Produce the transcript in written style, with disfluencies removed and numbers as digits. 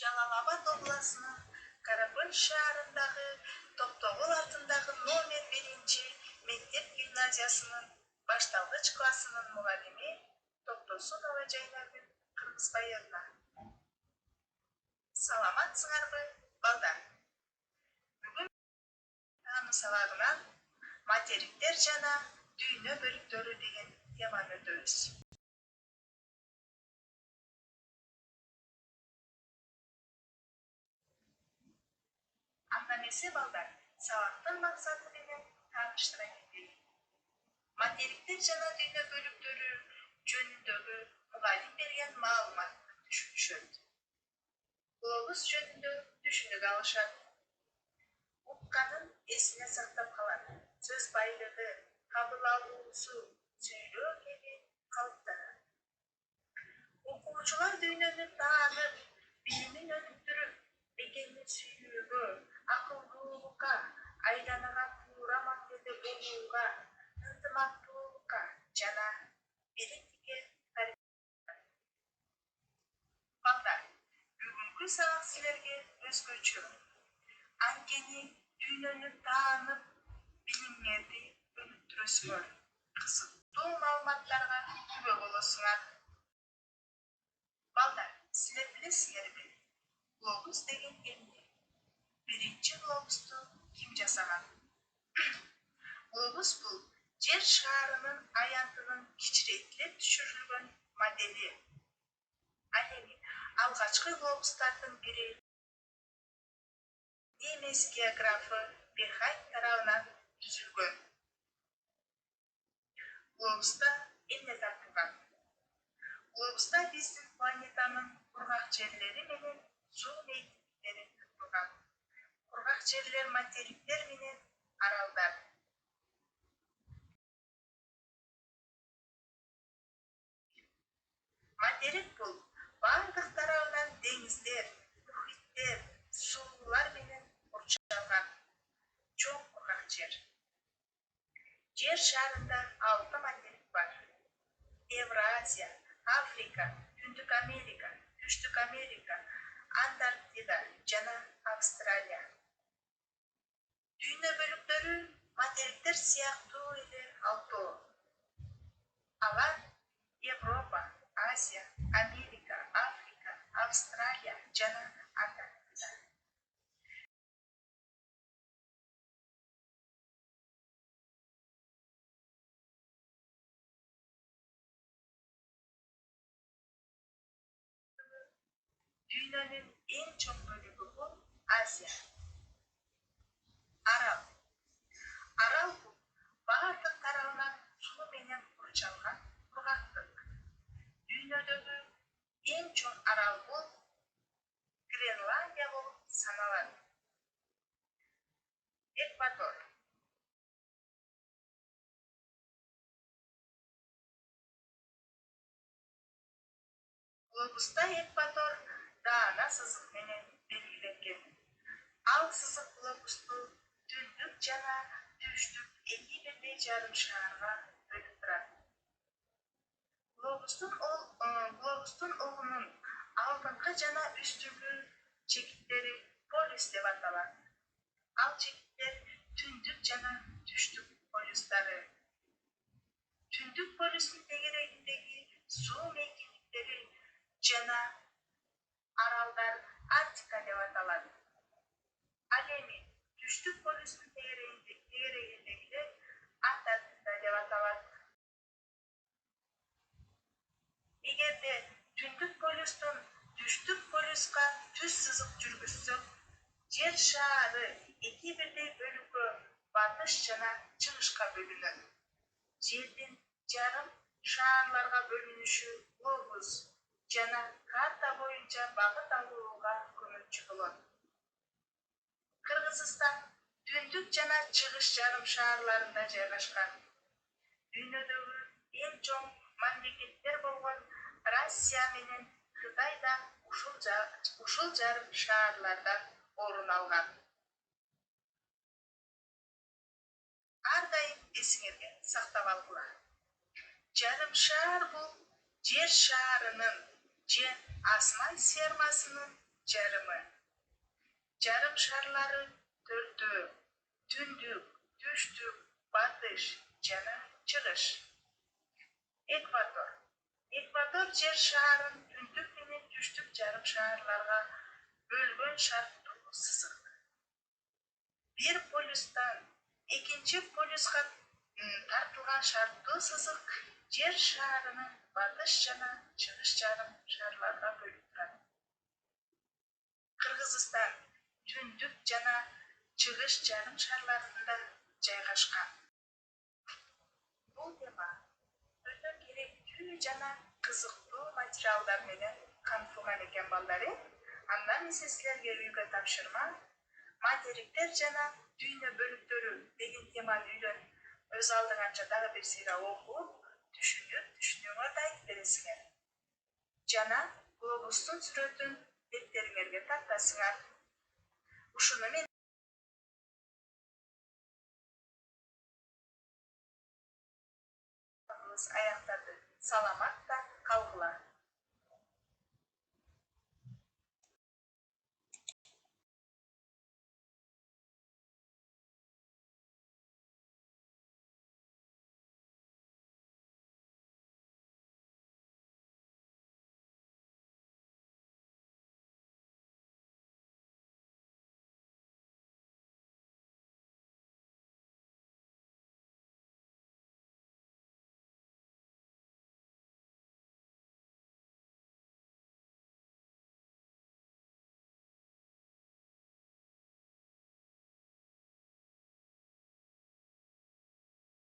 Жалал-Абад обласының Каракөл шаарындагы Топтогул атындагы номер 1 мектеп гимназиясынын башталгыч классынын мугалими Токтосунова Жайнагүл Кыргызбаевна. Саламатсыңарбы, балдар? Бүгүн таануу сабагынан материктер жана дүйнө бөлүктөрү деген теманы өтөбүз. Андан эсе балдар, сабактын максаты менен тааныштыра кетейин. Материктер жана дүйнө бөлүктөрү жөнүндөгү мугалим берген маалыматты түшүнүшөт. Глобус жөнүндө түшүнүк алышат. Укканын эсине сактап калат. Сөз байлыгы, кабыл алуусу, сүйлөө кеби калыптанат. Окуучулар дүйнөнү таанып, билимин өнүктүрүп, мекенин сүйүүгө, акылдуулукка, айланага туура маңгелде болууга, ынтымактуулукка жана бириктикке тарбияланат. Балдар, бүгүнкү сабак силерге өзгөчө. Анткени дүйнөнү таанып, билимиңерди өнүктүрөсүңөр, кызыктуу маалыматтарга күбө болосуңар. Балдар, силер билесиңерби? Глобус деген эмне? Биринчи глобусту ким жасаган? Глобус бул жер шаарынын аянтынын кичирейтилип түшүрүлгөн модели. Ал эми алгачкы глобустардын бири немис географы Бехайм тарабынан түзүлгөн. Глобуста эмне тартылган? Глобуста биздин планетанын кургак жерлери менен суу мейкиндиктери тартылган. Кургак жерлер материктер менен аралдар. Материк бул бардык тарабынан деңиздер, мухиттер, суулар менен курчалган чоң кургак жер. Жер шарында 6 материк бар. Евразия, Африка, Түндүк Америка, Түштүк Америка, Антарктида жана Австралия. Дүйнө бөлүктөрү материктер сыяктуу эле 6. Алар Европа, Азия, Америка, Африка, Австралия жана Антарктида. Дүйнөнүн эң чоң бөлүгү бул Азия. Арал бул бардык тарабынан суу менен курчалган кургактык. Дүйнөдөгү эң чоң арал бул Гренландия болуп саналат. Экватор. Глобуста экватор даана сызык менен белгиленген. Ал сызык глобусту түндүк жана түштүк 2 бирдей жарым шаарга бөлүп турат. Глобустун огунун алдыңкы жана үстүнкү чекиттери полюс деп аталат. Ал чекиттер түндүк жана түштүк полюстары. Түндүк полюстун тегерегиндеги суу мейкиндиктери жана аралдар Арктика деп аталат. Ал эми түштүк полюстун тегерегиндегилер Антарктида деп аталат. Эгерде түндүк полюстун түштүк полюска түз сызык жүргүзсөк, жер шаары 2 бирдей бөлүккө батыш жана чыгышка бөлүнөт. Жердин жарым шаарларга бөлүнүшү глобус жана карта боюнча багыт алууга көмөкчү болот. Кыргызстан түндүк жана чыгыш жарым шаарларында жайгашкан. Дүйнөдөгү эң чоң мамлекеттер болгон Россия менен Кытай да ушул жарым шаарларда орун алган. Ар дайым эсиңерге сактап алгыла. Жарым шаар бул жер шаарынын же асман сфермасынын жарымы. Жарым шарлары төртөө: түндүк, түштүк, батыш жана чыгыш. Экватор. Экватор жер шарын түндүк менен түштүк жарым шарларга бөлгөн шарттуу сызык. Bir полюстан экинчи полюска тартылган шарттуу сызык жер шарынын батыш жана чыгыш жарым шарларга бөлүп турат. Кыргызстан түндүк жана чыгыш жарым шарларында жайгашкан. Бул тема өтө керектүү жана кызыктуу материалдар менен камтылган экен балдары. Андан мен силерге үйгө тапшырма материктер жана дүйнө бөлүктөрү деген теманы үйрөнүп, өз алдыңанча дагы бир сыйра окуп, түшүнүүңөрдү айтып бересиңер. Жана глобустун сүрөтүн беттериңерге тартасыңар. Ушуну мен аяктады. Саламатта калгыла.